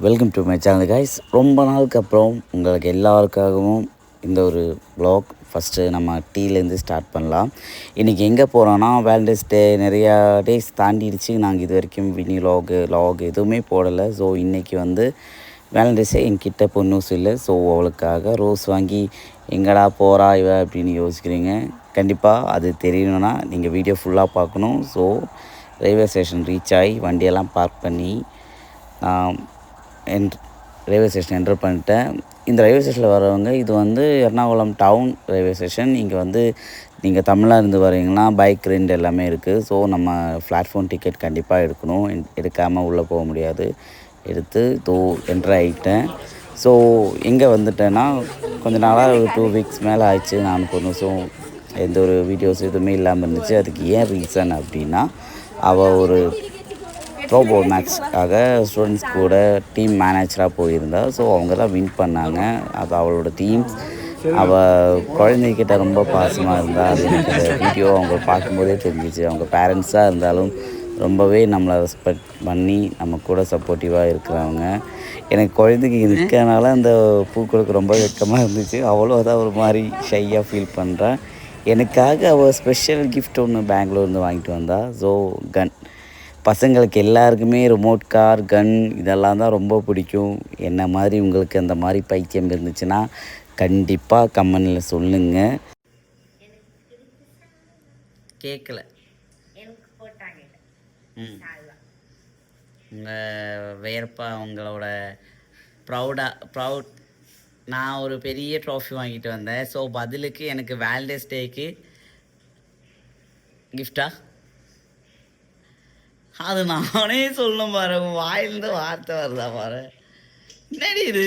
Welcome to my channel guys. ரொம்ப நாளுக்கு அப்புறம் உங்களுக்கு எல்லாருக்காகவும் இந்த ஒரு வ்ளாக். ஃபஸ்ட்டு நம்ம டீலேருந்து ஸ்டார்ட் பண்ணலாம். இன்றைக்கி எங்கே போகிறோன்னா, வேலண்டைன்ஸ் டே நிறையா டேஸ் தாண்டிடுச்சு. நாங்கள் இது வரைக்கும் வினி லாக் எதுவுமே போடலை. ஸோ இன்றைக்கி வந்து வேலண்டைன்ஸ் டே. என்கிட்ட பொண்ணூஸ் இல்லை. ஸோ அவளுக்காக ரோஸ் வாங்கி எங்கடா போகிறா இவ அப்படின்னு யோசிக்கிறீங்க. கண்டிப்பாக அது தெரியணுன்னா நீங்கள் வீடியோ ஃபுல்லாக பார்க்கணும். ஸோ ரயில்வே ஸ்டேஷன் ரீச் ஆகி வண்டியெல்லாம் பார்க் பண்ணி ரயில்வே ஸ்டேஷன் என்டர் பண்ணிட்டேன். இந்த ரயில்வே ஸ்டேஷனில் வரவங்க, இது வந்து எர்ணாகுளம் டவுன் ரயில்வே ஸ்டேஷன். இங்கே வந்து நீங்கள் தமிழ்நாடு வரீங்கன்னா பைக் ரெண்ட் எல்லாமே இருக்குது. ஸோ நம்ம பிளாட்ஃபார்ம் டிக்கெட் கண்டிப்பாக எடுக்கணும். எடுக்காமல் உள்ளே போக முடியாது. எடுத்து என்ட்ரு ஆகிட்டேன். ஸோ எங்கே வந்துட்டேன்னா, கொஞ்ச நாளாக ஒரு 2 வீக்ஸ் மேலே ஆயிடுச்சு. நான் கொஞ்சம் எந்த ஒரு வீடியோஸ் எதுவுமே இல்லாமல் இருந்துச்சு. அதுக்கு ஏன் ரீசன் அப்படின்னா, அவள் ஒரு த்ரோபால் மேட்ச்க்காக ஸ்டூடெண்ட்ஸ் கூட டீம் மேனேஜராக போயிருந்தா. ஸோ அவங்க தான் வின் பண்ணாங்க. அது அவளோட டீம். அவள் குழந்தைகிட்ட ரொம்ப பாசமாக இருந்தால். அது எனக்கு அந்த வீடியோ அவங்க பார்க்கும்போதே தெரிஞ்சிச்சு. அவங்க பேரண்ட்ஸாக இருந்தாலும் ரொம்பவே நம்மளை ரெஸ்பெக்ட் பண்ணி நம்ம கூட சப்போர்ட்டிவாக இருக்கிறவங்க. எனக்கு குழந்தைக்கு நிற்கனால அந்த பூக்களுக்கு ரொம்ப வெக்கமாக இருந்துச்சு. அவளும் அதான் ஒரு மாதிரி ஷையாக ஃபீல் பண்ணுறான். எனக்காக அவள் ஸ்பெஷல் கிஃப்ட் ஒன்று பெங்களூர்லேருந்து வாங்கிட்டு வந்தாள். ஸோ கன். பசங்களுக்கு எல்லாருக்குமே ரிமோட் கார், கன் இதெல்லாம் தான் ரொம்ப பிடிக்கும். என்ன மாதிரி உங்களுக்கு அந்த மாதிரி பைத்தியம் இருந்துச்சுன்னா கண்டிப்பாக கமெண்டில் சொல்லுங்கள். கேட்கல. உங்கள் வேர்ப்பா உங்களோட ப்ரவுட். நான் ஒரு பெரிய ட்ராஃபி வாங்கிட்டு வந்தேன். ஸோ பதிலுக்கு எனக்கு வேலண்டைன்ஸ் டேக்கு கிஃப்டா அது நானே சொல்லணும் பாரு. வாயிலிருந்து வார்த்தை வருதா பாரு. என்னடி இது?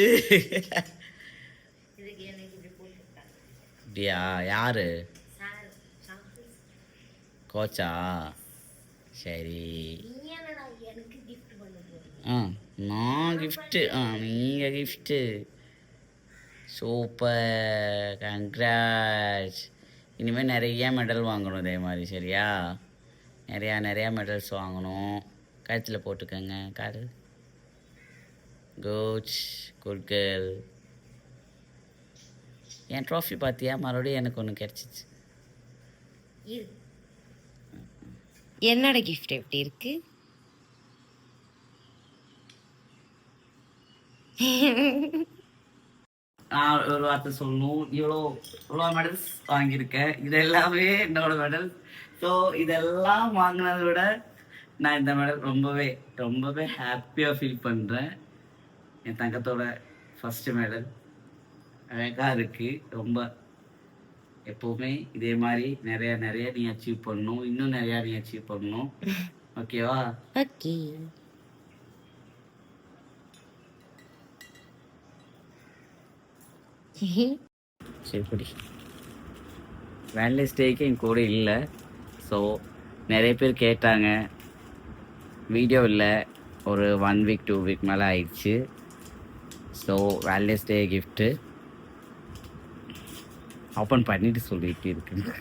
அப்படியா? யாரு கோச்சா? சரி. நான் கிஃப்ட்டு. நீங்கள் கிஃப்ட்டு. Super, congrats. இனிமேல் நிறைய மெடல் வாங்கணும் இதே மாதிரி. சரியா? நிறையா மெடல்ஸ் வாங்கணும். கழுத்தில் போட்டுக்கோங்க. காடு குட் கேர்ள். என் ட்ராஃபி பார்த்தியா? மறுபடியும் எனக்கு ஒன்று கிடச்சிச்சு. என்னோட கிஃப்ட் எப்படி இருக்கு? நான் ஒரு வார்த்தை சொல்லணும். இவ்வளோ மெடல்ஸ் வாங்கியிருக்கேன். இது எல்லாமே என்னோட மெடல். ஸோ இதெல்லாம் வாங்கினதை விட நான் இந்த மெடல் ரொம்பவே ஹாப்பியாக ஃபீல் பண்ணுறேன். என் தங்கத்தோட ஃபஸ்ட்டு மெடல் அழகாக இருக்குது. ரொம்ப எப்போவுமே இதே மாதிரி நிறையா நீ அச்சீவ் பண்ணணும். இன்னும் நிறையா நீ அச்சீவ் பண்ணணும். ஓகேவா? ஓகே. சரிப்படி. வேலண்டைன்ஸ் டேக்கு என் கூட இல்லை. ஸோ நிறைய பேர் கேட்டாங்க. வீடியோ இல்லை. ஒரு 1 வீக் 2 வீக் மேலே ஆயிடுச்சு. ஸோ வேலண்டைன்ஸ் டே கிஃப்ட்டு ஓப்பன் பண்ணிட்டு சொல்லிட்டு இருக்குங்க.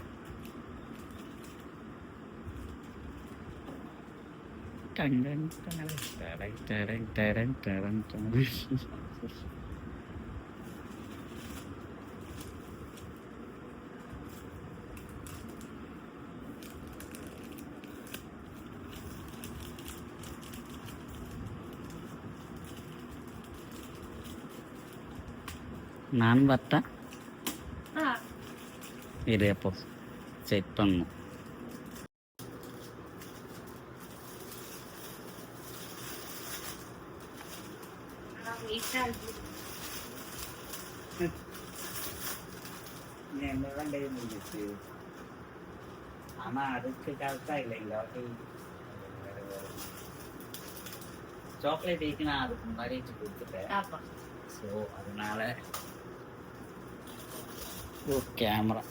நானும் பார்த்தேன். இது எப்போ செட் பண்ணணும். என்னதான் டே முடிஞ்சிச்சு. ஆனால் அதுக்கு கரெக்டாக இல்லைங்களா? சாக்லேட் ஏக்கு நான் அதுக்கு முன்னாடி கொடுத்துட்டேன். ஸோ அதனால கேமரா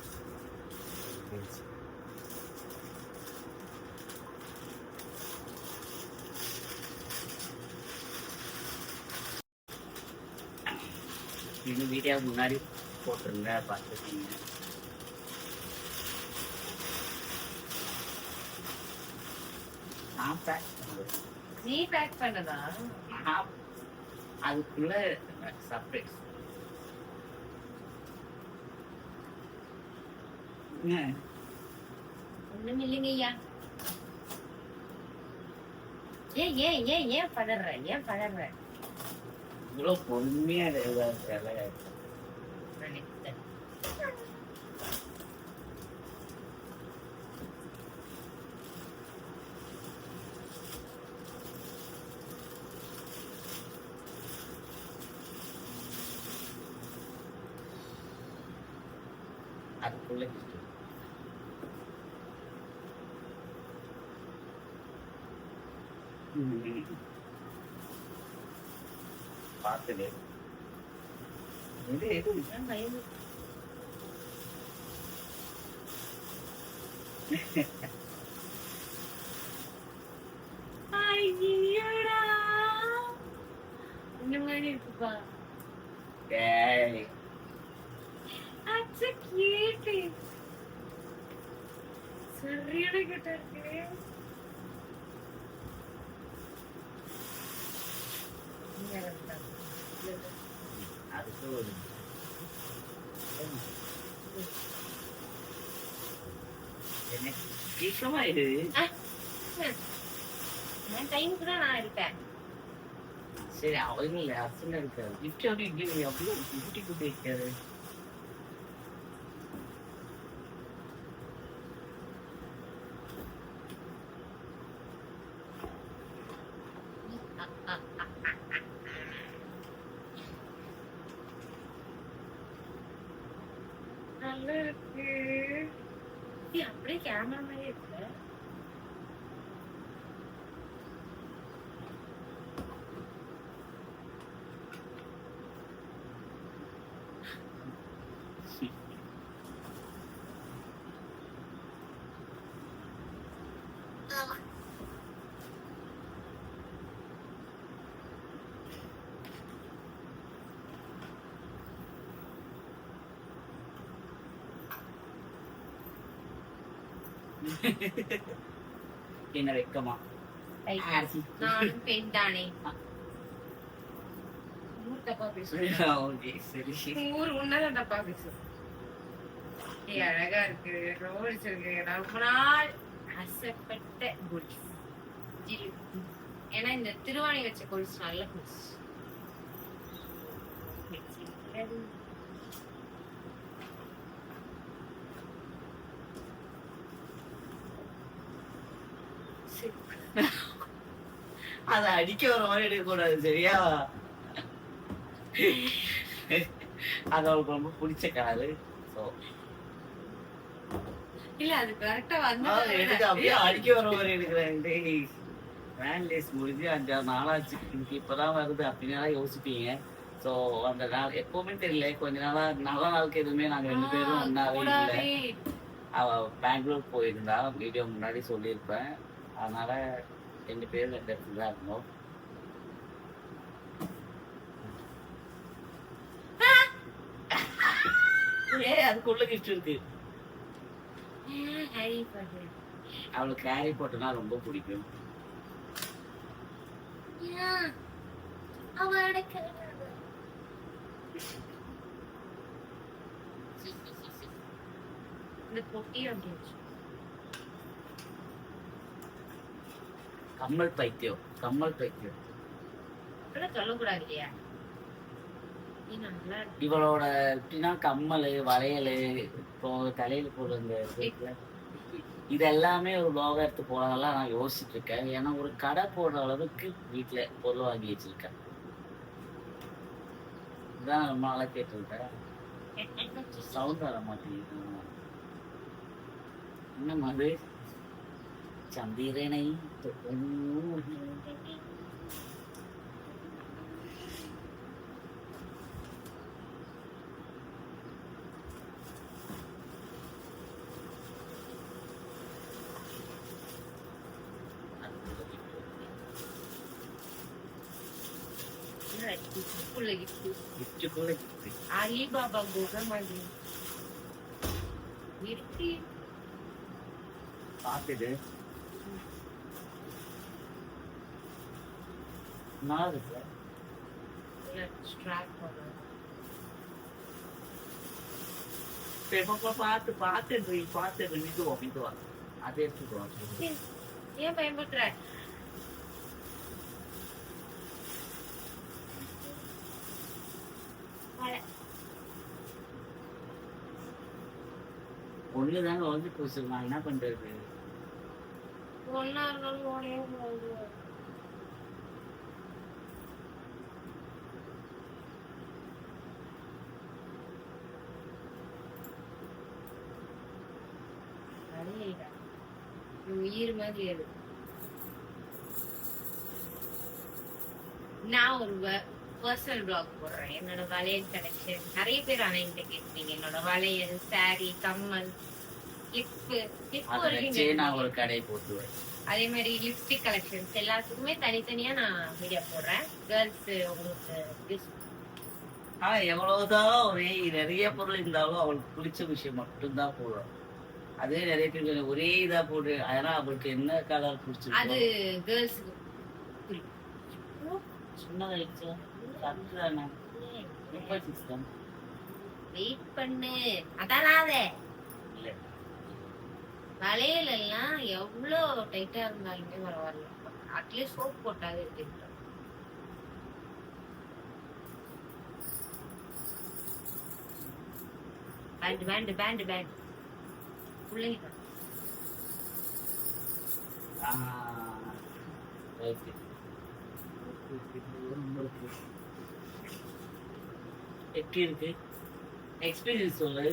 இது வீடியோ முன்னாடி போட்டிருங்க, பார்த்துருக்கீங்க. நான் பேக் பண்ணுவேன். நீ பேக் பண்ணதா? அதுக்குள்ள சர்ப்ரைஸ். ஒண்ணும் இல்லைங்க ஐயா. ஏன் ஏன் ஏன் ஏன் பதற? ஏன் பதற? இவ்வளோ பொறுமையா அதுக்குள்ள பார்த்துடு. நான் பயந்து ஐயடா! இந்த மாதிரி இருக்குப்பா. டேய், That's so cute. சரியான கிட்ட இருக்கு. இங்க இருக்கா? அதுக்கு ஒரு என்ன சீக்கிரமா இது. என் டைமுக்கு தான் நான் இருப்பேன். சரி, அவங்க இல்லை அர்ச்சனை இருக்காது. கிஃப்ட் அப்படி இப்படி அப்படியே குட்டி குட்டி இருக்காது. நல்லா இருக்கு. அப்படியே கேமரா மாதிரி இருக்கு. என்ன வெக்கமா? நானும் பெண் தானே. ஊர் தப்பா பேசுறேன். ஓகே, சரி. ஊர் உன்னதான் தப்பா பேசுறேன். அழகா இருக்கு, ரோல்ஸ் இருக்கு. ரொம்ப நாள் ஆசைப்பட்ட கொலுசு. ஏன்னா இந்த திருவாணி வச்ச கொலுசு நல்ல கொலுசு. அத அடிக்க வர மாதிரி எடுக்க கூடாது, சரியா? அது அவளுக்கு ரொம்ப பிடிச்ச கலரு. இல்ல அது கரெக்டா வந்து எனக்கு அப்படியே அடிக்க வர மாதிரி எடுக்கிறேன். வேன்லேஸ் முடிஞ்சு 5-6 நாளாச்சு. எனக்கு இப்பதான் வருது அப்படின்னா யோசிப்பீங்க. ஸோ அந்த நாள் எப்பவுமே தெரியல, கொஞ்ச நாளா நல்ல நாளுக்கு எதுவுமே நாங்க 2 பேரும் ஒன்னாவே இல்லை. அவ பெங்களூர் போயிருந்தா, வீடியோ முன்னாடி சொல்லியிருப்பேன். அதனால 2 பேரும் 2 இடத்துல தான் இருந்தோம். அதுக்குள்ள கிஃப்ட் இருக்கு. அவளுக்கு ஹாரி பாட்டர்னா ரொம்ப பிடிக்கும். கம்மல் பைத்தியம், கம்மல் பைத்தியம். சொல்லக்கூடாது இல்லையா? இவளோட எப்படின்னா கம்மல், வளையல், இப்போ தலையில போடுற இது எல்லாமே ஒரு லோகம் எடுத்து போனதெல்லாம் நான் யோசிச்சுட்டு இருக்கேன். ஏன்னா ஒரு கடை போடுற அளவுக்கு வீட்டுல பொருள் வாங்கி வச்சிருக்கேன். இதான் ரொம்ப நாளா கேட்டிருக்கேன். சவுண்ட் வர மாட்டேங்குது. என்ன மாதிரி சந்திரனை அலிபாபா குகை மாதிரி இருக்கு. பார்த்துட்டு நல்லா இருக்கு. ஸ்ட்ராப் பண்ணுவோம். பார்த்து மெதுவா அதை எடுத்துக்கோ. ஏன் பயன்படுத்துற? ஒண்ணுதாங்க வந்து போச்சு, நான் என்ன பண்றது? ஒன்னா இருந்தாலும் ஓடவே கூடாது. அடேடா, இது உயிர் மாதிரி அது. நான் ஒரு பர்சனல் பிளாக் போடுறேன், என்னோட வளையல் கலெக்ஷன். நிறைய பேர் ஆனா என்கிட்ட கேட்பீங்க என்னோட வளையல், சாரி, கம்மல், கிளிப்பு நான் ஒரு கடை போட்டுவேன். அதே மாதிரி லிப்ஸ்டிக் கலெக்ஷன்ஸ் எல்லாத்துக்குமே தனித்தனியா நான் வீடியோ போடுறேன். கேர்ள்ஸ் உங்களுக்கு எவ்வளவுதான் ஒரே நிறைய பொருள் இருந்தாலும் அவளுக்கு பிடிச்ச விஷயம் மட்டும்தான் போடுறோம். அதே நிறைய பேர் ஒரே இதா போடு, அதனால அவளுக்கு என்ன கலர் பிடிச்சிருக்கு அது கேர்ள்ஸுக்கு சின்னதாயிடுச்சு. வெயிட் பண்ணு, அதானாத இல்ல வளையல் எல்லாம் எவ்வளவு டைட்டா இருந்தாலுமே பரவாயில்ல, அட்லீஸ்ட் சோப் போட்டாவே இருக்கு. பேண்ட் பேண்ட் பேண்ட் பேண்ட் பிள்ளைங்க எப்படி இருக்கு எக்ஸ்பீரியன்ஸ்? சொல்லு.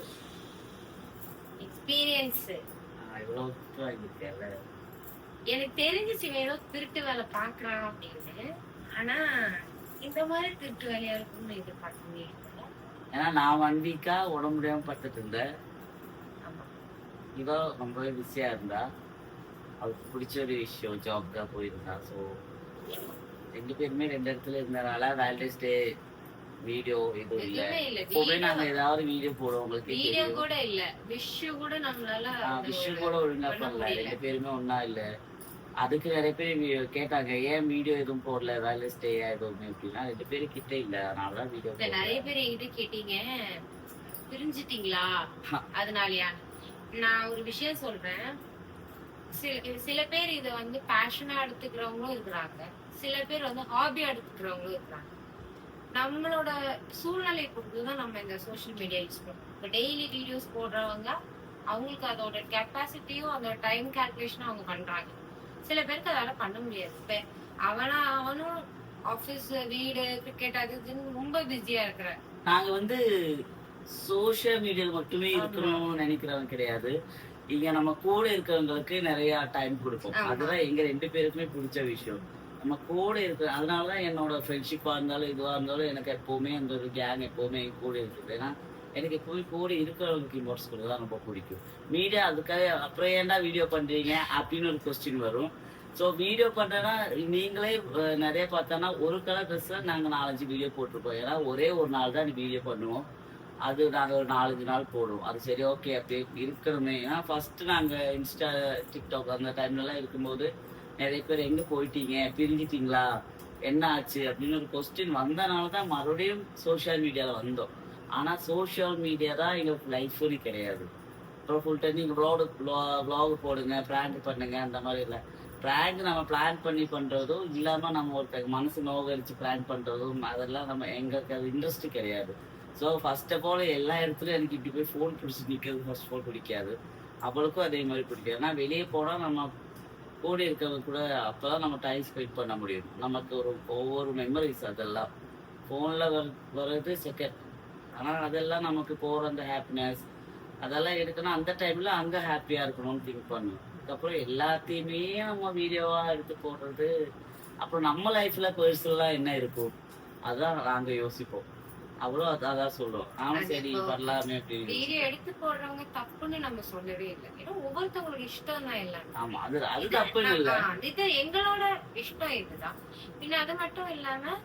எக்ஸ்பீரியன்ஸ் எனக்கு தெரிஞ்சிச்சு ஏதோ திருட்டு வேலை பாக்குறான் அப்படின்னு. ஆனா இந்த மாதிரி திருட்டு வேலையா இருக்கும்னு எதிர்பார்க்கவே இல்லை. ஏன்னா நான் 1 வீக்கா உடம்பு முடியாம பட்டுட்டு இருந்தேன். இவ ரொம்பவே பிஸியா இருந்தா, அவளுக்கு பிடிச்ச ஒரு விஷயம் ஜாப் தான் போயிருந்தா. ஸோ 2 பேருமே 2 இடத்துல இருந்தனால வேலண்டைன்ஸ் டே வீடியோ எதுவும் இல்ல. எப்பவுமே நாங்க ஏதாவது வீடியோ போடுவோம், உங்களுக்கு வீடியோ கூட இல்ல, விஷ் கூட நம்மளால விஷ் கூட ஒழுங்கா பண்ணல. 2 பேருமே ஒன்னா இல்ல. அதுக்கு நிறைய பேர் கேட்டாங்க ஏன் வீடியோ எதுவும் போடல வேலண்டைன்ஸ் டே எதுவுமே அப்படின்னா. 2 பேரும் கிட்ட இல்ல, அதனாலதான் வீடியோ. நிறைய பேர் என்கிட்ட கேட்டீங்க பிரிஞ்சிட்டீங்களா அதனாலயா. நான் ஒரு விஷயம் சொல்றேன், சில பேர் இதை வந்து பேஷனா எடுத்துக்கிறவங்களும் இருக்கிறாங்க, சில பேர் வந்து ஹாபியா எடுத்துக்கிறவங்களும் இருக்கிறாங்க. நம்மளோட சூழ்நிலை பொறுத்துதான் நம்ம இந்த சோசியல் மீடியா யூஸ் பண்ணுவோம். இப்போ டெய்லி வீடியோஸ் போடுறவங்க அவங்களுக்கு அதோட கெப்பாசிட்டியும் அதோட டைம் கால்குலேஷனும் அவங்க பண்றாங்க. சில பேருக்கு அதால பண்ண முடியாது. இப்ப அவனும் ஆபீஸ், வீடு, கிரிக்கெட் அது இதுன்னு ரொம்ப பிஸியா இருக்கிற. நாங்க வந்து சோசியல் மீடியால மட்டுமே இருக்கணும்னு நினைக்கிறவங்க கிடையாது. இங்க நம்ம கூட இருக்கிறவங்களுக்கு நிறைய டைம் கொடுப்போம். அதுதான் எங்க 2 பேருக்குமே பிடிச்ச விஷயம். நம்ம கூட இருக்கிற, அதனாலதான் என்னோட ஃப்ரெண்ட்ஷிப்பா இருந்தாலும் இதுவா இருந்தாலும் எனக்கு எப்பவுமே அந்த ஒரு கேங் எப்பவுமே கூட இருக்குது. ஏன்னா எனக்கு எப்பவுமே கூட இருக்கிறவங்களுக்கு இம்பார்ட்டன்ஸ் கொடுத்தா ரொம்ப பிடிக்கும். மீடியா அதுக்காக அப்புறம் ஏன்டா வீடியோ பண்றீங்க அப்படின்னு ஒரு கொஸ்டின் வரும். ஸோ வீடியோ பண்றேன்னா நீங்களே நிறைய பார்த்தோன்னா ஒரு கலர் ட்ரெஸ்ல நாங்கள் 4-5 வீடியோ போட்டிருப்போம். ஏன்னா ஒரே ஒரு நாள் தான் வீடியோ பண்ணுவோம், அது நாங்கள் ஒரு 4-5 நாள் போடுவோம். அது சரி ஓகே அப்படி இருக்கணுமே. ஏன்னா ஃபர்ஸ்ட் நாங்கள் இன்ஸ்டா, டிக்டாக் அந்த டைம்லலாம் இருக்கும்போது நிறைய பேர் எங்கே போயிட்டீங்க, பிரிஞ்சிட்டிங்களா, என்ன ஆச்சு அப்படின்னு ஒரு கொஸ்டின் வந்தனால தான் மறுபடியும் சோஷியல் மீடியாவில் வந்தோம். ஆனால் சோஷியல் மீடியா தான் எங்களுக்கு லைஃப்னு கிடையாது. அப்புறம் ஃபுல் டைம் நீங்கள் வ்ளாக் போடுங்க, ப்ராங்க் பண்ணுங்க, அந்த மாதிரி இல்லை. ப்ராங்க் நம்ம பிளான் பண்ணி பண்ணுறதும் இல்லாமல் நம்ம ஒருத்தர் மனசு நோகரிச்சு ப்ராங்க் பண்ணுறதும் அதெல்லாம் நம்ம எங்களுக்கு அது இன்ட்ரெஸ்ட் கிடையாது. ஸோ ஃபர்ஸ்ட் ஆஃப் ஆல் எல்லா இடத்துலையும் எனக்கு இப்படி போய் ஃபோன் பிடிச்சி நிற்கிறது ஃபர்ஸ்ட் ஆஃப் ஆல் பிடிக்காது. அவளுக்கும் அதே மாதிரி பிடிக்காது. ஏன்னா வெளியே போனால் நம்ம கூட இருக்கிறவங்க கூட அப்போ தான் நம்ம டைம் ஸ்பெண்ட் பண்ண முடியும். நமக்கு ஒவ்வொரு மெமரிஸ் அதெல்லாம் ஃபோனில் வர்றது செகண்ட். ஆனால் அதெல்லாம் நமக்கு போகிற அந்த ஹாப்பினஸ் அதெல்லாம் எடுக்கணும். அந்த டைமில் அங்கே ஹாப்பியாக இருக்கணும்னு திங்க் பண்ணுவோம். அதுக்கப்புறம் எல்லாத்தையுமே நம்ம வீடியோவாக எடுத்து போடுறது, அப்புறம் நம்ம லைஃப்பில் பர்சனலாக என்ன இருக்கும் அதான் நாங்கள் யோசிப்போம். அவ்வளோ அதான் சொல்றோம். ஆமா சரி வரலாமே அப்படின்னு வீடியோ எடுத்து போடுறவங்க தப்புன்னு நம்ம சொல்லவே இல்லை. ஏன்னா ஒவ்வொருத்தவங்களோட இஷ்டம் தான் இல்லை. ஆமா அது தப்புன்னு இல்லை, இது எங்களோட இஷ்டம் இதுதான். பின்ன அது மட்டும் இல்லாம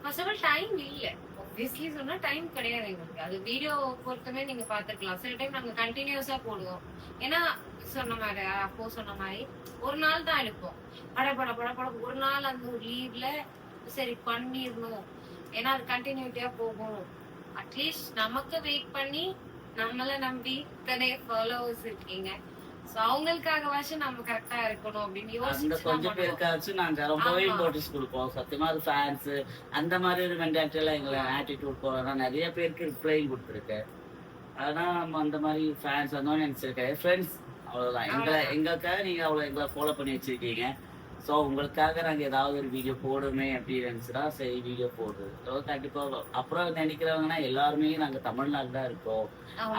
ஃபர்ஸ்ட் ஆஃப் ஆல் டைம் இல்லை. ஆப்வியஸ்லி சொன்னா டைம் கிடையாது எங்களுக்கு. அது வீடியோ பொறுத்தமே நீங்க பாத்துக்கலாம். சில டைம் நாங்க கண்டினியூஸா போடுவோம். ஏன்னா சொன்ன மாதிரி அப்போ சொன்ன மாதிரி ஒரு நாள் தான் எடுப்போம். பட ஒரு நாள் அந்த ஒரு லீவ்ல சரி பண்ணிடணும் ஏன்னா அது கண்டினியூட்டியா போகும். அட்லீஸ்ட் நமக்கு வெயிட் பண்ணி நம்மள நம்பி இத்தனை ஃபாலோவர்ஸ் இருக்கீங்க. சோ அவங்களுக்காகவாச்சும் நம்ம கரெக்டா இருக்கணும் அப்படின்னு அந்த யோசிச்சு கொஞ்சம் பேருக்காச்சும் நாங்க ரொம்பவே இம்பார்ட்டன்ஸ் கொடுப்போம். சத்தியமா அது ஃபேன்ஸ் அந்த மாதிரி ஒரு மென்டாலிட்டியில எங்களை ஆட்டிடியூட் போறோம். நிறைய பேருக்கு ரிப்ளையும் கொடுத்துருக்கேன். ஆனா நம்ம அந்த மாதிரி ஃபேன்ஸ் அந்த மாதிரி நினைச்சிருக்கேன். ஃப்ரெண்ட்ஸ் அவ்வளவுதான். எங்களுக்காக நீங்க அவ்வளவு எங்களை ஃபாலோ பண்ணி வச்சிருக்கீங்க. ஸோ உங்களுக்காக நாங்கள் ஏதாவது ஒரு வீடியோ போடுமே அப்படின்னு நினச்சினா சரி வீடியோ போடுறது. ஸோ கண்டிப்பாக அப்புறம் நினைக்கிறவங்கன்னா எல்லாருமே நாங்கள் தமிழ்நாடு தான் இருக்கோம்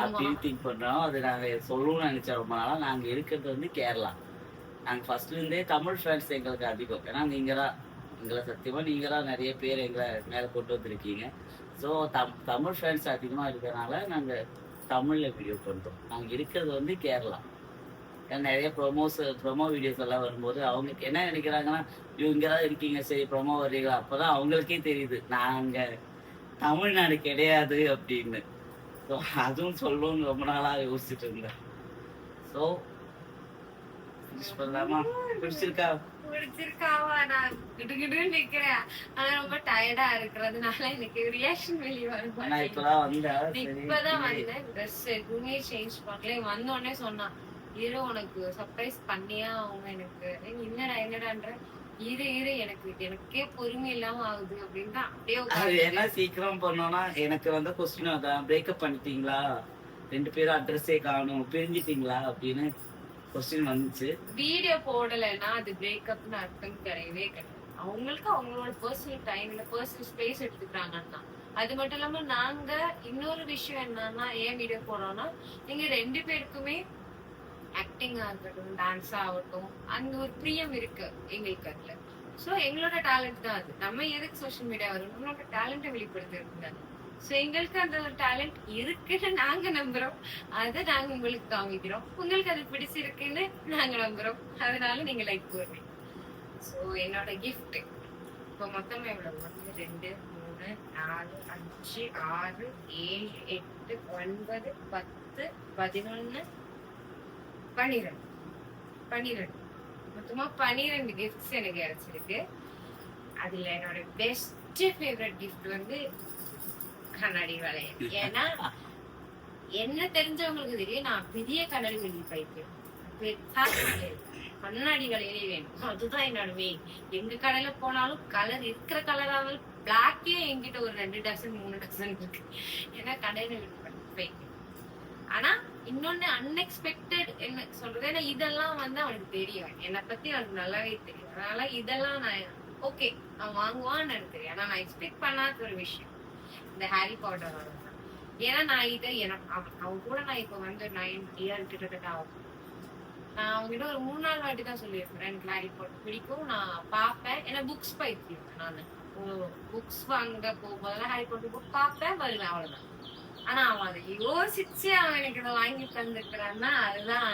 அப்படின்னு திங்க் பண்ணுறோம். அது நாங்கள் சொல்லணும்னு நினச்சோம் ரொம்ப நாளாக. நாங்கள் இருக்கிறது வந்து கேரளா. நாங்கள் ஃபர்ஸ்ட்லேருந்தே தமிழ் ஃப்ரெண்ட்ஸ் எங்களுக்கு அதிகம். ஏன்னா நீங்கள் தான் எங்களை சத்தியமாக நீங்கள் தான் நிறைய பேர் எங்களை மேலே கொண்டு வந்திருக்கீங்க. ஸோ தமிழ் ஃப்ரெண்ட்ஸ் அதிகமாக இருக்கிறனால நாங்கள் தமிழில் வீடியோ பண்ணுறோம். நாங்கள் இருக்கிறது வந்து கேரளா. நிறைய ப்ரொமோ வீடியோஸ் எல்லாம் வரும்போது அவங்களுக்கு என்ன நினைக்கிறாங்கன்னா இவங்க தான் இருக்கீங்க சரி ப்ரொமோ வர்றீங்களா, அப்போதான் அவங்களுக்கே தெரியுது நாங்கள் தமிழ்நாடு கிடையாது அப்படின்னு. ஸோ அதுவும் சொல்லணும்னு ரொம்ப நாளாக யோசிச்சுட்டு இருந்தேன். ஸோ பண்ணலாமா? பிடிச்சிருக்காவா? நான் கிடுகிடுன்னு நிக்கிறேன். ஆனா ரொம்ப டயர்டா இருக்கிறதுனால எனக்கு ரியாக்ஷன் வெளியே வரும். இப்பதான் வந்தேன். ட்ரெஸ் எதுவுமே சேஞ்ச் பண்ணல. வந்த உடனே சொன்னான் இரு உனக்கு சர்ப்ரைஸ் பண்ணியா அவங்க. எனக்கு என்னடான்ற இரு எனக்கே பொறுமை இல்லாம ஆகுது அப்படின்னு தான் அப்படியே என்ன சீக்கிரம் பண்ணோம்னா எனக்கு வந்து கொஸ்டின் அதான் பிரேக்கப் பண்ணிட்டீங்களா, 2 பேரும் அட்ரஸே காணும், பிரிஞ்சிட்டீங்களா அப்படின்னு கொஸ்டின் வந்துச்சு. வீடியோ போடலைன்னா அது பிரேக்கப்னு அர்த்தம் கிடையவே கிடையாது. அவங்களுக்கு அவங்களோட பர்சனல் டைம்ல பர்சனல் ஸ்பேஸ் எடுத்துக்கிறாங்கன்னா. அது மட்டும் இல்லாம நாங்க இன்னொரு விஷயம் என்னன்னா ஏன் வீடியோ போடுறோம்னா நீங்க 2 பேருக்குமே ஆக்டிங்கா இருக்கட்டும் டான்ஸா ஆகட்டும் அந்த ஒரு பிரியம் இருக்கு எங்களுக்கு அதுல. சோ எங்களோட டேலண்ட் தான் அது. நம்ம எதுக்கு சோசியல் மீடியா வரும்? நம்மளோட டேலண்ட்டை வெளிப்படுத்துறது. சோ எங்களுக்கு அந்த ஒரு டேலண்ட் இருக்குன்னு நாங்க நம்புறோம். அதை நாங்க உங்களுக்கு காமிக்கிறோம். உங்களுக்கு அது பிடிச்சிருக்குன்னு நாங்க நம்புறோம். அதனால நீங்க லைக் போடுறீங்க. சோ என்னோட கிஃப்ட் இப்போ மொத்தமா எவ்வளவு? 1 2 3 4 5 6 7 8 9 10 11 12 மொத்தமா 12 கிஃப்ட்ஸ் எனக்கு கிடைச்சிருக்கு. அதுல என்னோட பெஸ்ட் ஃபேவரட் கிஃப்ட் வந்து கண்ணாடி வளையல். ஏன்னா என்ன தெரிஞ்சவங்களுக்கு தெரியும் நான் பெரிய கண்ணாடி வளையல் பைத்தியம். கண்ணாடி வளையலே வேணும். அதுதான் என்னோட மெயின். எங்க கடையில போனாலும் கலர் இருக்கிற கலராவது பிளாக்கே என்கிட்ட ஒரு 2 டசன் 3 டசன் இருக்கு. ஏன்னா கடையில பைத்தியம். ஆனா இன்னொன்னு அன்எக்ஸ்பெக்டட் என்ன சொல்றது, ஏன்னா இதெல்லாம் வந்து அவனுக்கு தெரியும். என்னை பத்தி அவனுக்கு நல்லாவே தெரியும். அதனால இதெல்லாம் நான் ஓகே அவன் வாங்குவான்னு எனக்கு தெரியும். ஆனா நான் எக்ஸ்பெக்ட் பண்ணாத ஒரு விஷயம் இந்த ஹாரி பாட்டரோட தான். ஏன்னா நான் இதை அவன் கூட நான் இப்ப வந்து 9 இயர் கிட்டத்தட்ட ஆகும். நான் அவங்ககிட்ட ஒரு 3-4 வாட்டி தான் சொல்லியிருக்கேன் எனக்கு ஹாரி பாட்டர் பிடிக்கும், நான் பார்ப்பேன். ஏன்னா புக்ஸ் பைத்தியம். நான் புக்ஸ் வாங்க போகும்போதெல்லாம் ஹாரி பாட்டர் புக் பார்ப்பேன் வருவேன், அவ்வளவுதான். ஆனா அவன் அதை யோசிச்சு அவன் எனக்கு இதை வாங்கி தந்துக்கிறான்னா அதுதான்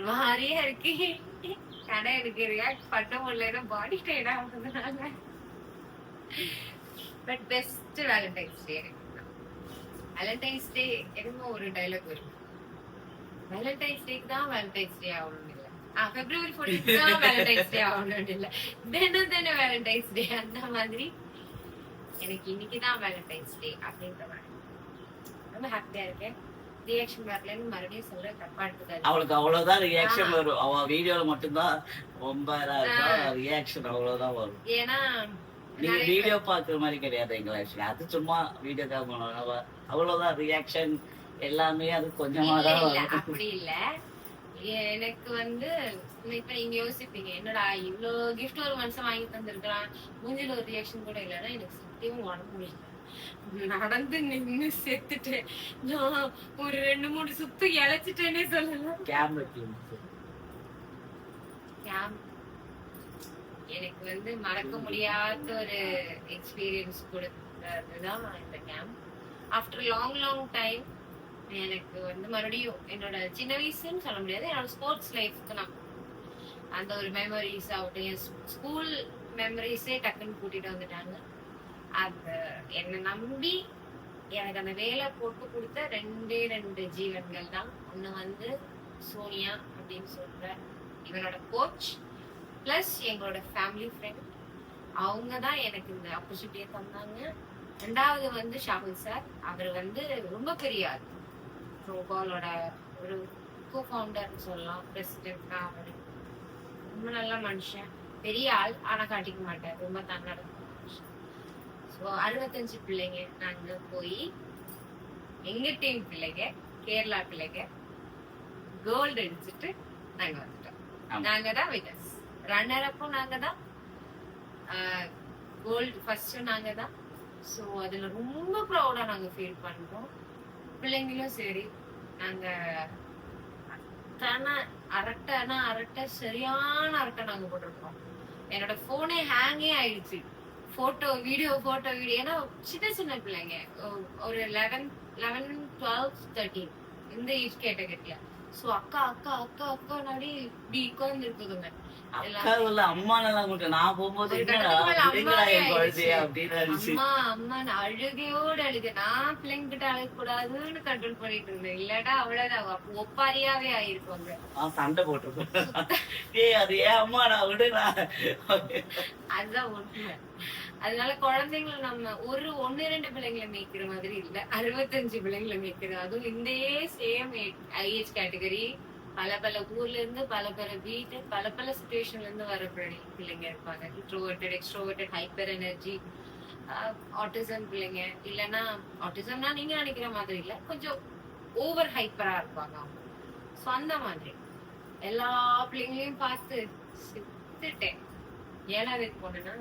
மாதிரியா இருக்கு. கடை எனக்கு ரியாக்ட் பண்ண முடியல, பாடி டைட் ஆகுதுனால. பட் பெஸ்ட் வேலண்டைன்ஸ் டே எனக்கு. வேலண்டைன்ஸ் டே என்னமோ ஒரு டைலாக் வரும், வேலண்டைன்ஸ் டேக்கு தான் வேலண்டைன்ஸ் டே ஆகணும் இல்லை, February 14 தான் வேலண்டைன்ஸ் டே ஆகணும் இல்லை, தினம் வேலண்டைன்ஸ் டே. அந்த மாதிரி எனக்கு இன்னைக்குதான் வேலண்டைன்ஸ் டே அப்படின்ற மாதிரி ரொம்ப ஹாப்பியா இருக்கேன். ரியாக்ஷன் வரலன்னு மறுபடியும் சொல்ற தப்பா எடுத்துக்காது. அவளுக்கு அவ்வளவுதான் ரியாக்ஷன் வரும். அவ வீடியோல மட்டும்தான் ரொம்ப ரியாக்ஷன் அவ்வளவுதான் வரும். ஏன்னா நீங்க வீடியோ பாக்குற மாதிரி கிடையாது எங்க ஆக்சுவலி. அது சும்மா வீடியோக்காக பண்ணுவோம். அவ்வளவுதான் ரியாக்ஷன் எல்லாமே. அது கொஞ்சமா தான் அப்படி இல்ல. எனக்கு வந்து இப்ப நீங்க யோசிப்பீங்க என்னடா இவ்வளவு கிஃப்ட் ஒரு மனுஷன் வாங்கி தந்திருக்கான், மூஞ்சில ஒரு ரியாக்ஷன் கூட இல்லைன்னா எனக்கு சத்தியமும் உடம்பு முடியல. நடந்து நின்னு செத்துட்டு நான் ஒரு 2-3 சுத்து இழைச்சிட்டேனே சொல்லலாம். எனக்கு வந்து மறக்க முடியாத ஒரு எக்ஸ்பீரியன்ஸ் கொடுத்ததுதான் இந்த கேம்ப். ஆஃப்டர் லாங் டைம் எனக்கு வந்து மறுபடியும் என்னோட சின்ன வயசுன்னு சொல்ல முடியாது, என்னோட ஸ்போர்ட்ஸ் லைஃப்க்கு நான் அந்த ஒரு மெமரிஸ் ஆகட்டும், என் ஸ்கூல் மெமரிஸே டக்குன்னு கூட்டிட்டு வந்துட்டாங்க. அந்த என்னை நம்பி எனக்கு அந்த வேலை போட்டு கொடுத்த 2 ஜீவன்கள் தான். ஒண்ணு வந்து சோனியா அப்படின்னு சொல்ற இவனோட கோச், பிளஸ் எங்களோட ஃபேமிலி ஃப்ரெண்ட். அவங்க தான் எனக்கு இந்த ஆப்பர்ச்சுனிட்டியை தந்தாங்க. ரெண்டாவது வந்து ஷாகுல் சார், அவர் வந்து ரொம்ப பெரிய ஆள். ரோபாலோட ஒரு கோ-ஃபவுண்டர்னு சொல்லலாம், பிரசிடென்ட் தான் அவர். ரொம்ப நல்ல மனுஷன், பெரிய ஆள், ஆனா காட்டிக்க மாட்டார், ரொம்ப தன்னடக்க மனுஷன். ஸோ 65 பிள்ளைங்க நாங்க போய் எங்க டீம் பிள்ளைங்க, கேரளா பிள்ளைங்க கோல்டு அடிச்சுட்டு நாங்க வந்துட்டோம். நாங்க தான் வினர்ஸ். ரன்னர் அப்பும் நாங்க தான், கோல்டு ஃபர்ஸ்ட் நாங்க தான். ஸோ அதுல ரொம்ப ப்ரௌடா நாங்க ஃபீல் பண்றோம். பிள்ளைங்களும் சரி, நாங்க அரட்டை சரியான அரட்டை நாங்க போட்டிருக்கோம். என்னோட போனே ஹேங்கே ஆயிடுச்சு. வீடியோ ஏன்னா சின்ன சின்ன பிள்ளைங்க, ஒரு 11, 12, 13 இந்த ஏஜ் கேட்டகரியில. சோ அக்கா அக்கா அக்கா அக்கா நாடி இப்படி உட்கார்ந்து இருக்குதுங்க. அம்மா நான் போகும்போது அம்மா அழுகையோடு அழுக. நான் பிள்ளைங்க கிட்ட அழுக கூடாதுன்னு கண்ட்ரோல் பண்ணிட்டு இருந்தேன். இல்லாட்டா அவ்வளவுதான் ஒப்பாரியாவே ஆயிருப்பாங்க, சண்டை போட்டிருக்கோம். அது ஏன் அம்மா நான் விடுறா, அதுதான் உண்மை. அதனால குழந்தைங்களை நம்ம ஒன்னு 2 பிள்ளைங்களை மேய்க்கிற மாதிரி இல்ல, 65 பிள்ளைங்களை மேய்க்கிறது. அதுவும் இந்த சேம் ஏஜ் கேட்டகரி, பல ஊர்ல இருந்து பல வீட்டு பல சிச்சுவேஷன்ல இருந்து வர பிள்ளைங்க இருப்பாங்க. இன்ட்ரோவர்ட்டட், எக்ஸ்ட்ரோவர்ட்டட், ஹைப்பர் எனர்ஜி, ஆட்டிசம் பிள்ளைங்க. இல்லைன்னா ஆட்டிசம்னா நீங்க நினைக்கிற மாதிரி இல்ல, கொஞ்சம் ஓவர் ஹைப்பரா இருப்பாங்க அவங்க. ஸோ அந்த மாதிரி எல்லா பிள்ளைங்களையும் பார்த்து சித்துட்டேன். 7வது போனேன்னா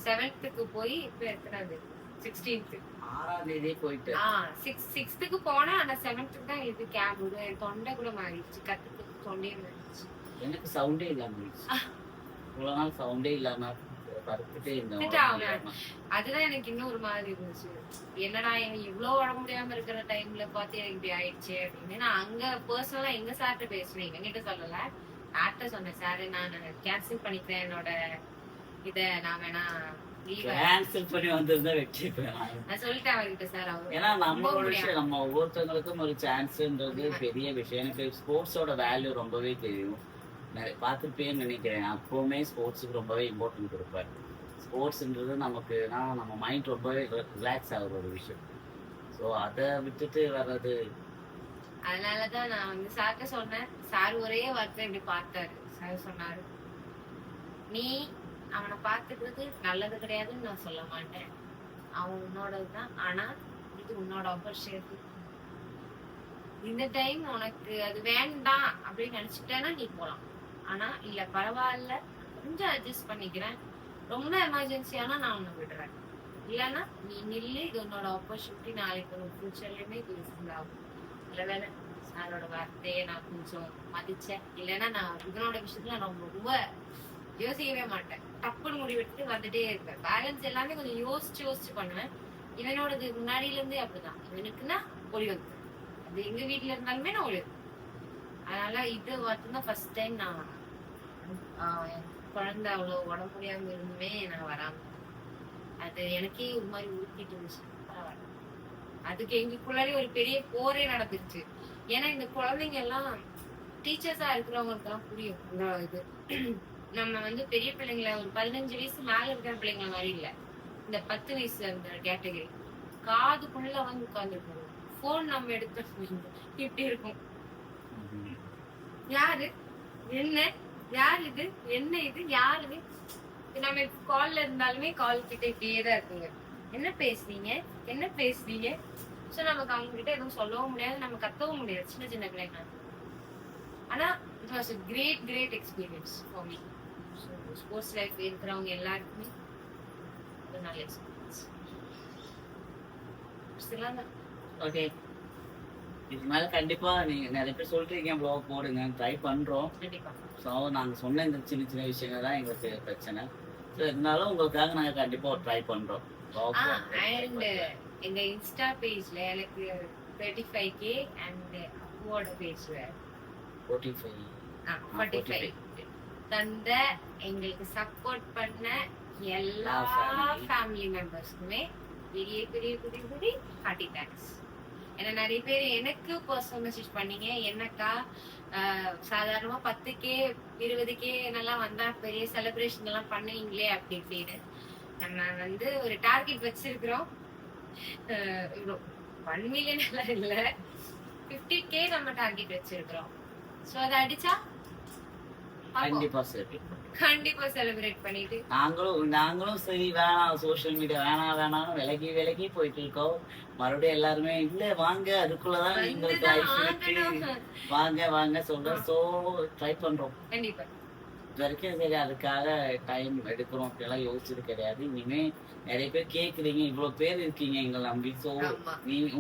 7th போய் இப்ப எத்தனாவது 16th 6ஆம் தேதி போயிட்டு 6th போனேன். ஆனா 7th தான் இது கேப். தொண்டை கூட மாறிடுச்சு, கத்துக்கு தொண்டையே மாறிடுச்சு. எனக்கு சவுண்டே இல்லாம இவ்வளவு நாள் சவுண்டே இல்லாம அதுதான் எனக்கு இன்னும் ஒரு மாதிரி இருந்துச்சு. என்னடா இவ்வளவு உடம்பு முடியாம இருக்கிற டைம்ல பார்த்து எனக்கு இப்படி ஆயிடுச்சு அப்படின்னு. நான் அங்க பர்சனலா எங்க சார்ட்ட பேசுறேன், எங்கிட்ட சொல்லல, சார்ட்ட சொன்னேன். சார் நான் கேன்சல் பண்ணிக்கிறேன் என்னோட இத, நான் வேணா கேன்சல் பண்ணி வந்திருந்தா வெற்றி நான் சொல்லிட்டேன் அவர்கிட்ட. சார் அவர் ஏன்னா நம்ம ஒவ்வொருத்தவங்களுக்கும் ஒரு சான்ஸ்ன்றது பெரிய விஷயம். எனக்கு ஸ்போர்ட்ஸோட வேல்யூ ரொம்பவே தெரியும். பார்த்துருப்பேன்னு நினைக்கிறேன். அப்பவுமே ஸ்போர்ட்ஸுக்கு ரொம்பவே இம்பார்ட்டன்ட் கொடுப்பேன். ஸ்போர்ட்ஸ்ன்றது நமக்கு நம்ம மைண்ட் ரொம்பவே ரிலாக்ஸ் ஆகுற ஒரு விஷயம். ஸோ அதை விட்டுட்டு வர்றது. அதனாலதான் நான் வந்து சார்ட்ட சொன்னேன். சார் ஒரே வார்த்தை இப்படி பார்த்தாரு. சார் சொன்னாரு, நீ அவனை பார்த்துக்கிறது நல்லது கிடையாதுன்னு நான் சொல்ல மாட்டேன், அவன் உன்னோடதுதான். ஆனா இது உன்னோட ஆப்பர்ச்சுனிட்டி. இந்த டைம் உனக்கு அது வேண்டாம் அப்படின்னு நினைச்சிட்டேன்னா நீ போலாம். ஆனா இல்ல பரவாயில்ல, கொஞ்சம் அட்ஜஸ்ட் பண்ணிக்கிறேன், ரொம்ப எமர்ஜென்சியானா நான் உன்னை விடுறேன், இல்லைன்னா நீ நில்லு, இது உன்னோட ஆப்பர்ச்சுனிட்டி, நாளைக்கு உனக்கு ஃபியூச்சர்லயுமே இது யூஸ்ஃபுல் ஆகும். இல்ல வேலை சாரோட வார்த்தையை நான் கொஞ்சம் மதிச்சேன். இல்லைன்னா நான் இதனோட விஷயத்துல நான் ரொம்ப யோசிக்கவே மாட்டேன், டப்புன்னு முடிவெடுத்து வந்துட்டே இருப்பேன். பேலன்ஸ் எல்லாமே கொஞ்சம் யோசிச்சு பண்ணுவேன். இவனோடது முன்னாடியில இருந்தே அப்படிதான். இவனுக்குன்னா ஒளி வந்து அது எங்க வீட்டுல இருந்தாலுமே நான் ஒளி. அதனால இது மட்டும்தான் ஃபர்ஸ்ட் டைம் நான் குழந்தை அவ்வளவு உடம்பு முடியாம இருந்துமே நான் வராம. அது எனக்கே ஒரு மாதிரி ஊத்திட்டு இருந்துச்சு. பரவாயில்ல, அதுக்கு எங்களுக்குள்ளாரே ஒரு பெரிய போரே நடந்துருச்சு. ஏன்னா இந்த குழந்தைங்க எல்லாம் டீச்சர்ஸா இருக்கிறவங்களுக்கு எல்லாம் புரியும். இது நம்ம வந்து பெரிய பிள்ளைங்களை ஒரு 15 வயசு மேல இருக்கிற பிள்ளைங்கள மாதிரி இல்ல, இந்த 10 வயசு அந்த கேட்டகரி காதுக்குள்ள வந்து உட்கார்ந்துருக்கோம். போன் நம்ம எடுத்து இப்படி இருக்கும், யாரு என்ன, யார் இது, என்ன இது, யாரு. நம்ம கால்ல இருந்தாலுமே கால் கிட்ட இப்படியேதான் இருக்குங்க. என்ன பேசுறீங்க. சோ நமக்கு அவங்க கிட்ட எதுவும் சொல்லவும் முடியாது, நம்ம கத்தவும் முடியாது, சின்ன பிள்ளைங்க. ஆனா it was a great experience for me. So sports life இருக்கிறவங்க எல்லாருக்குமே ஒரு நல்ல எக்ஸ்பீரியன்ஸ். ஓகே, இது மேல கண்டிப்பா நீங்க நிறைய பேர் சொல்றீங்க, ப்ளாக் போடுங்க, ட்ரை பண்றோம். கண்டிப்பா. ஸோ நாங்க சொன்ன இந்த சின்ன விஷயங்கள் தான் எங்களுக்கு பிரச்சனை. ஸோ இருந்தாலும் உங்களுக்காக நாங்க கண்டிப்பா ட்ரை பண்றோம். அண்ட் எங்க இன்ஸ்டா பேஜ்ல எனக்கு 35K அண்ட் அப்வோட பேஜ்ல 45 தந்த எங்களுக்கு சப்போர்ட் பண்ண எல்லா ஃபேமிலி மெம்பர்ஸ்க்குமே பெரிய ஹார்ட்டி தேங்க்ஸ். ஏன்னா நிறைய பேர் எனக்கு பர்சனல் மெசேஜ் பண்ணீங்க, என்னக்கா சாதாரணமா 10K 20K நல்லா வந்தா பெரிய செலிப்ரேஷன் எல்லாம் பண்ணுவீங்களே அப்படி இப்படின்னு. நம்ம வந்து ஒரு டார்கெட் வச்சிருக்கிறோம். 1 மில்லியன் எல்லாம் இல்ல, 50K நம்ம டார்கெட் வச்சிருக்கிறோம். சோ அதை அடிச்சா கண்டிப்பா சரி. கண்டிப்பா செலிப்ரேட் பண்ணிட்டு நாங்களும் சரி வேணாம், சோஷியல் மீடியா வேணாம் விலகி போயிட்டு இருக்கோம். மறுபடியும் எல்லாருமே இல்ல வாங்க, அதுக்குள்ளதான் எங்களுக்கு லைஃப் இருக்கு, வாங்க சொல்ற. சோ ட்ரை பண்றோம் கண்டிப்பா. இது வரைக்கும். சரி, அதுக்காக டைம் எடுக்கிறோம் அப்படியெல்லாம் யோசிச்சது கிடையாது. இனிமே நிறைய பேர் கேக்குறீங்க, இவ்வளவு பேர் இருக்கீங்க எங்களை நம்பி. ஸோ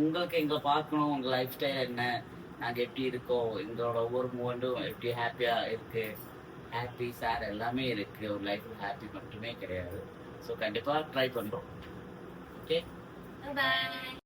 உங்களுக்கு எங்களை பார்க்கணும், உங்க லைஃப் ஸ்டைல் என்ன, நாங்க எப்படி இருக்கோம், எங்களோட ஒவ்வொரு மூமெண்ட்டும் எப்படி ஹாப்பியா இருக்கு, ஹாப்பி சேட் எல்லாமே இருக்கு. ஒரு லைஃப் ஹாப்பி மட்டுமே கிடையாது. ஸோ கண்டிப்பா ட்ரை பண்றோம். ஓகே, பாய்.